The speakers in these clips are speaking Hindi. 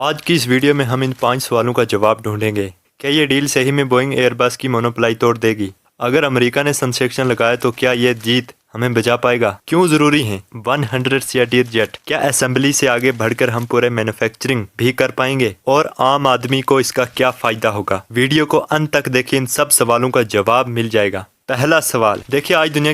आज की इस वीडियो में हम इन 5 सवालों का जवाब ढूंढेंगे। क्या ये डील सही में बोइंग एयरबस की मोनोपोली तोड़ देगी? अगर अमेरिका ने संसेक्शन लगाया तो क्या ये जीत हमें बचा पाएगा? क्यों जरूरी है 100 सीआईटी जेट? क्या असेंबली से आगे बढ़कर हम पूरे मैन्युफैक्चरिंग भी कर पाएंगे? और आम आदमी को इसका क्या फायदा होगा? वीडियो को अंत तक देखिए, इन सब सवालों का जवाब मिल जाएगा। पहला सवाल, देखिए आज दुनिया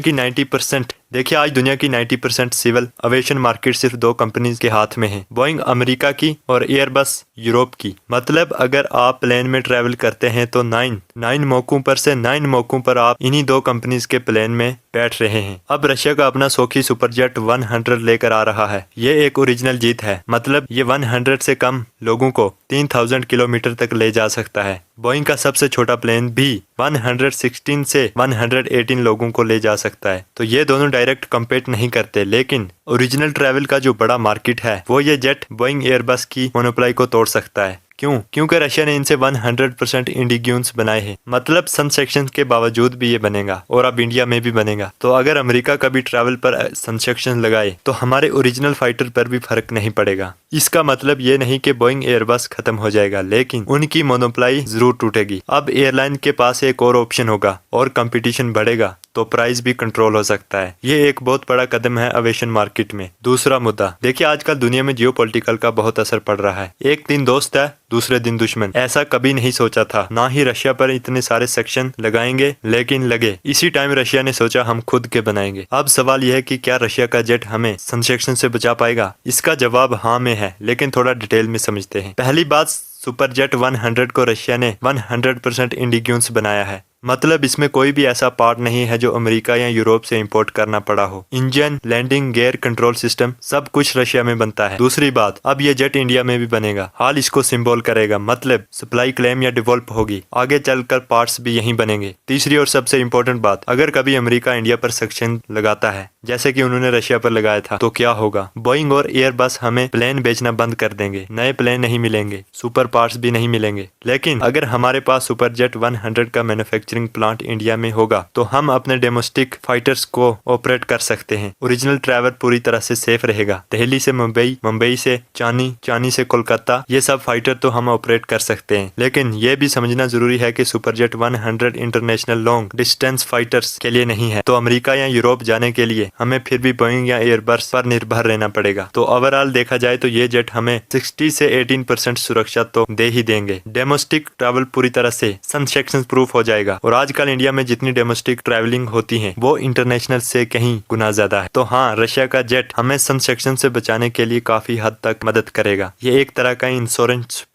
की 90% सिविल एविएशन मार्केट सिर्फ 2 कंपनीज के हाथ में है, बोइंग अमेरिका की और एयरबस यूरोप की। मतलब अगर आप प्लेन में ट्रैवल करते हैं तो 9 मौकों पर से 9 मौकों पर आप इन्हीं 2 कंपनीज के प्लेन में बैठ रहे हैं। अब रशिया का अपना सोखी सुपरजेट 100 लेकर आ रहा है। ये एक ओरिजिनल जीत है। मतलब ये 100 से कम लोगों को 3000 किलोमीटर तक ले जा सकता है। बोइंग का सबसे छोटा प्लेन भी 116 से 118 लोगों को ले जा सकता है। तो ये दोनों डायरेक्ट कंपीट नहीं करते, लेकिन ओरिजिनल ट्रैवल का जो बड़ा मार्केट है वो ये जेट बोइंग एयरबस की मोनोपोली को तोड़ सकता है। क्यों? क्योंकि रशिया ने इनसे 100% इंडिग्यून्स बनाए हैं। मतलब सन सेक्शन के बावजूद भी ये बनेगा और अब इंडिया में भी बनेगा। तो अगर अमेरिका कभी ट्रैवल पर सन सेक्शन लगाए तो हमारे ओरिजिनल फाइटर पर भी फर्क नहीं पड़ेगा। इसका मतलब ये नहीं कि बोइंग एयरबस खत्म हो जाएगा, लेकिन उनकी मोनोपोली जरूर टूटेगी। अब एयरलाइन के पास एक और ऑप्शन होगा और कंपटीशन बढ़ेगा तो प्राइस भी कंट्रोल हो सकता है। ये एक बहुत बड़ा कदम है एविएशन मार्केट में। दूसरा मुद्दा, देखिए आजकल दुनिया में जियोपॉलिटिकल का बहुत असर पड़ रहा है। एक दिन दोस्त है, दूसरे दिन दुश्मन। ऐसा कभी नहीं सोचा था, ना ही रशिया पर इतने सारे सेक्शन लगाएंगे, लेकिन लगे। इसी टाइम रशिया ने सोचा हम खुद के बनाएंगे। अब सवाल यह है कि क्या रशिया का जेट हमें सेक्शन से बचा पाएगा? इसका जवाब हाँ में है, लेकिन थोड़ा डिटेल में समझते हैं। पहली बात, सुपरजेट 100 को रशिया ने 100% इंडिग्यून्स बनाया है। मतलब इसमें कोई भी ऐसा पार्ट नहीं है जो अमेरिका या यूरोप से इंपोर्ट करना पड़ा हो। Engine, landing gear, control system सब कुछ रशिया में बनता है। दूसरी बात, अब ये जेट इंडिया में भी बनेगा। हाल इसको सिंबल करेगा, मतलब सप्लाई क्लेम या डिवॉल्प होगी। आगे चलकर पार्ट्स भी यहीं बनेंगे। तीसरी और सबसे इम्पोर्टेंट बात, अगर कभी अमेरिका इंडिया पर सेक्शन लगाता है जैसे कि उन्होंने रशिया पर लगाया था, तो क्या होगा? बोइंग और एयरबस हमें प्लेन बेचना बंद कर देंगे। नए प्लेन नहीं मिलेंगे, सुपर पार्ट्स भी नहीं मिलेंगे। लेकिन अगर हमारे पास सुपरजेट 100 का मैन्युफैक्चरिंग प्लांट इंडिया में होगा तो हम अपने डोमेस्टिक फाइटर्स को ऑपरेट कर सकते हैं। ओरिजिनल ट्रैवल पूरी तरह से सेफ रहेगा। दिल्ली से मुंबई, मुंबई से चानी, चानी से कोलकाता, ये सब फाइटर तो हम ऑपरेट कर सकते हैं। लेकिन ये भी समझना जरूरी है कि Superjet 100 international long distance fighters के लिए नहीं है। तो अमेरिका या यूरोप जाने के लिए हमें फिर भी बोइंग या एयरबस पर निर्भर रहना पड़ेगा। तो ओवरऑल देखा जाए तो ये जेट हमें 60 से 18% सुरक्षा तो दे ही देंगे। डोमेस्टिक ट्रैवल पूरी तरह से सेक्शन प्रूफ हो जाएगा। और आजकल इंडिया में जितनी डोमेस्टिक ट्रैवलिंग होती है वो इंटरनेशनल से कहीं गुना ज्यादा है। तो हाँ, रशिया का जेट हमें सेक्शन से बचाने के लिए काफी हद तक मदद करेगा। ये एक तरह का इंश्योरेंस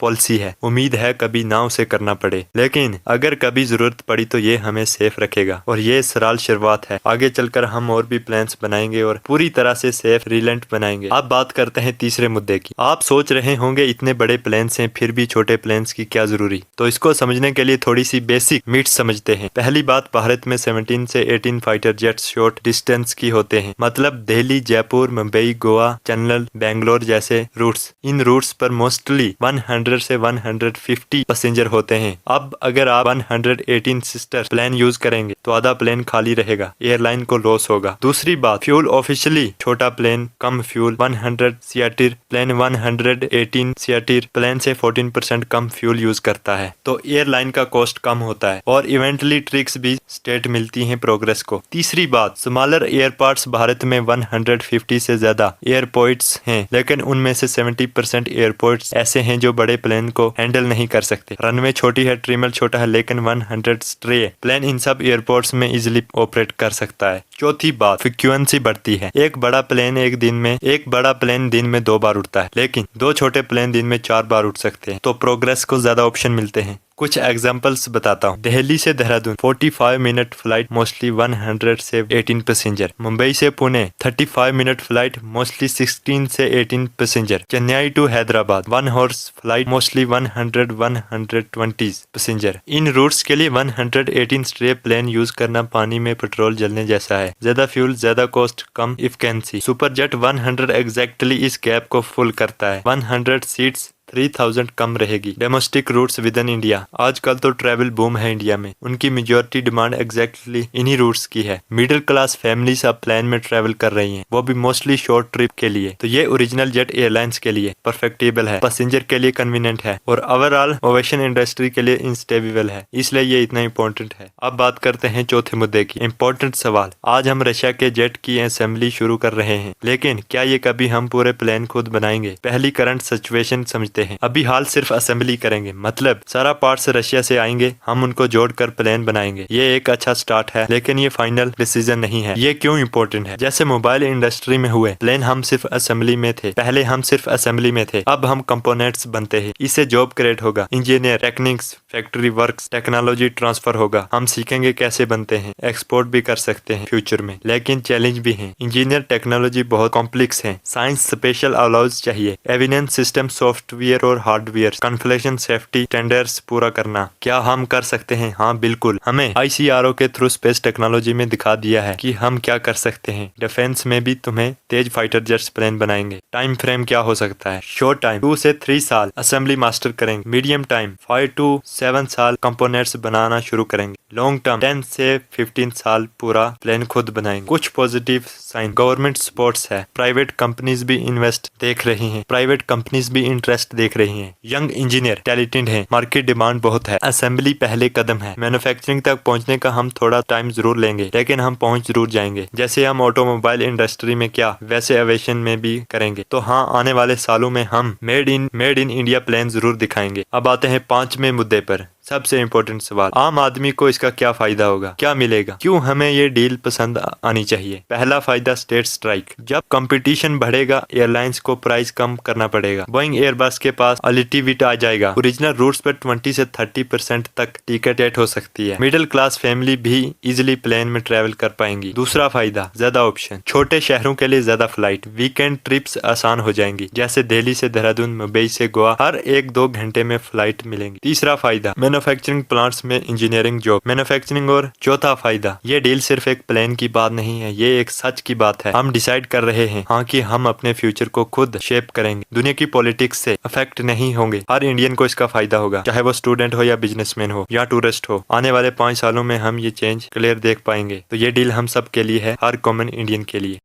पॉलिसी है। उम्मीद है कभी ना उसे करना पड़े, लेकिन अगर कभी जरूरत पड़ी तो ये हमें सेफ रखेगा। और ये सराल शुरुआत है। आगे चलकर हम और भी प्लान्स बनाएंगे और पूरी तरह से सेफ रिलेंट बनाएंगे। अब बात करते हैं तीसरे मुद्दे की। आप सोच रहे होंगे इतने बड़े प्लेन्स हैं फिर भी छोटे प्लेन्स की क्या जरूरी? तो इसको समझने के लिए थोड़ी सी बेसिक मीट्स समझते हैं। पहली बात, भारत में 17 से 18 फाइटर जेट्स शॉर्ट डिस्टेंस की होते हैं। मतलब दिल्ली, जयपुर, मुंबई, गोवा, चेन्नई, बेंगलोर जैसे रूट्स। इन रूट्स पर मोस्टली 100 से 150 पैसेंजर होते हैं। अब अगर आप 118 सिस्टर प्लेन यूज करेंगे तो आधा प्लेन खाली रहेगा, एयरलाइन को लॉस होगा। दूसरी बात, फ्यूल ऑफिशियली छोटा प्लेन कम फ्यूल 100 सीआईटी प्लेन 118 सीआईटी प्लेन से 14% कम फ्यूल यूज करता है। तो एयरलाइन का कॉस्ट कम होता है और इवेंटली ट्रिक्स भी स्टेट मिलती हैं प्रोग्रेस को। तीसरी बात, स्मॉलर एयरपोर्ट्स भारत में 150 से ज्यादा एयरपोर्ट्स हैं, लेकिन उनमें से 70% एयरपोर्ट्स ऐसे हैं जो बड़े प्लेन को हैंडल नहीं कर सकते। रनवे छोटी है, ट्रिमल छोटा है, लेकिन 100 स्ट्रे प्लेन इन सब एयरपोर्ट्स में इजिली ऑपरेट कर सकता है। चौथी बात, फ्रीक्वेंसी बढ़ती है। एक बड़ा प्लेन दिन में 2 बार उड़ता है, लेकिन 2 छोटे प्लेन दिन में 4 बार उड़ सकते हैं। तो प्रोग्रेस को ज्यादा ऑप्शन मिलते हैं। कुछ एग्जांपल्स बताता हूँ। दिल्ली से देहरादून 45 मिनट फ्लाइट, मोस्टली 100 से 18 पैसेंजर। मुंबई से पुणे 35 मिनट फ्लाइट, मोस्टली 16 से 18 passenger. Chennai to Hyderabad 1 hours flight, mostly 120 passenger. इन रूट्स के लिए 118 स्ट्रे प्लेन यूज करना पानी में पेट्रोल जलने जैसा है। ज्यादा फ्यूल, ज्यादा कॉस्ट, कम इफिशिएंसी। सुपरजेट 100 एग्जैक्टली इस गैप को फुल करता है। 100 सीट्स 3000 कम रहेगी। Domestic routes within India आजकल तो ट्रैवल बूम है इंडिया में, उनकी मेजॉरिटी डिमांड एग्जैक्टली इन्हीं रूट्स की है। मिडिल क्लास फैमिलीज अब प्लेन में ट्रैवल कर रही हैं, वो भी मोस्टली शॉर्ट ट्रिप के लिए। तो ये ओरिजिनल जेट एयरलाइंस के लिए परफेक्टेबल है, पैसेंजर के लिए कन्वीनियंट है और ओवरऑल एविएशन इंडस्ट्री के लिए इंस्टेबल है, इसलिए ये इतना इंपॉर्टेंट है। अब बात करते हैं चौथे मुद्दे की। इंपॉर्टेंट सवाल, आज हम रशिया के जेट की असेंबली शुरू कर रहे हैं, लेकिन क्या ये कभी हम पूरे प्लेन खुद बनाएंगे? पहली करंट सिचुएशन समझते हैं। अभी हाल सिर्फ असेंबली करेंगे, मतलब सारा पार्ट्स रशिया से आएंगे, हम उनको जोड़कर प्लेन बनाएंगे। ये एक अच्छा स्टार्ट है, लेकिन ये फाइनल डिसीजन नहीं है। ये क्यों इंपॉर्टेंट है? जैसे मोबाइल इंडस्ट्री में हुए, प्लेन हम सिर्फ असेंबली में थे, पहले हम सिर्फ असेंबली में थे, अब हम कंपोनेंट्स बनते हैं। इससे जॉब क्रिएट होगा, engineer, techniques, factory works, technology transfer होगा। हम सीखेंगे कैसे बनते हैं, एक्सपोर्ट भी कर सकते हैं फ्यूचर में, लेकिन चैलेंज भी है। इंजीनियर टेक्नोलॉजी बहुत कॉम्प्लेक्स है, साइंस स्पेशल अलाउज चाहिए, एविडेंस सिस्टम, सॉफ्टवेयर और हार्डवेयर, कन्फ्लेक्शन, सेफ्टी स्टैंडर्ड्स पूरा करना। क्या हम कर सकते हैं? हाँ बिल्कुल। हमें ICRO के थ्रू स्पेस टेक्नोलॉजी में दिखा दिया है कि हम क्या कर सकते हैं। डिफेंस में भी तुम्हें तेज फाइटर जेट्स प्लेन बनाएंगे। टाइम फ्रेम क्या हो सकता है? शॉर्ट टाइम 2 से 3 साल असेंबली मास्टर करेंगे। मीडियम टाइम 5 to 7 साल कंपोनेंट्स बनाना शुरू करेंगे। लॉन्ग टर्म 10 से 15 साल पूरा प्लेन खुद बनाएंगे। कुछ पॉजिटिव साइन, गवर्नमेंट सपोर्ट्स है, प्राइवेट कंपनीज भी इन्वेस्ट देख रही हैं, प्राइवेट कंपनीज भी इंटरेस्ट देख रही हैं। यंग इंजीनियर टैलेंटेड है, मार्केट डिमांड बहुत है। असेंबली पहले कदम है, मैन्युफैक्चरिंग तक पहुंचने का हम थोड़ा टाइम जरूर लेंगे, लेकिन हम पहुंच जरूर जाएंगे। जैसे हम ऑटोमोबाइल इंडस्ट्री में किया, वैसे एविएशन में भी करेंगे। तो हाँ, आने वाले सालों में हम मेड इन इंडिया प्लेन जरूर दिखाएंगे। अब आते हैं 5वें मुद्दे पर। सबसे इम्पोर्टेंट सवाल, आम आदमी को इसका क्या फायदा होगा, क्या मिलेगा, क्यों हमें ये डील पसंद आनी चाहिए? पहला फायदा, स्टेट स्ट्राइक। जब कंपटीशन बढ़ेगा, एयरलाइंस को प्राइस कम करना पड़ेगा। बोइंग एयरबस के पास अल्टरनेटिव आ जाएगा। ओरिजिनल रूट्स पर 20 से 30% तक टिकट रेट हो सकती है। मिडिल क्लास फैमिली भी इजिली प्लेन में ट्रेवल कर पाएंगी। दूसरा फायदा, ज्यादा ऑप्शन। छोटे शहरों के लिए ज्यादा फ्लाइट, वीकेंड ट्रिप्स आसान हो जाएंगी, जैसे दिल्ली से देहरादून, मुंबई से गोवा, हर 1-2 घंटे में फ्लाइट मिलेंगी। तीसरा फायदा, मैन्युफैक्चरिंग प्लांट्स में इंजीनियरिंग जॉब, मैन्युफैक्चरिंग। और चौथा फायदा, ये डील सिर्फ एक प्लान की बात नहीं है, ये एक सच की बात है। हम डिसाइड कर रहे हैं, हाँ, कि हम अपने फ्यूचर को खुद शेप करेंगे, दुनिया की पॉलिटिक्स से अफेक्ट नहीं होंगे। हर इंडियन को इसका फायदा होगा, चाहे वो स्टूडेंट हो या बिजनेसमैन हो या टूरिस्ट हो। आने वाले 5 सालों में हम ये चेंज क्लियर देख पाएंगे। तो ये डील हम सब के लिए है, हर कॉमन इंडियन के लिए।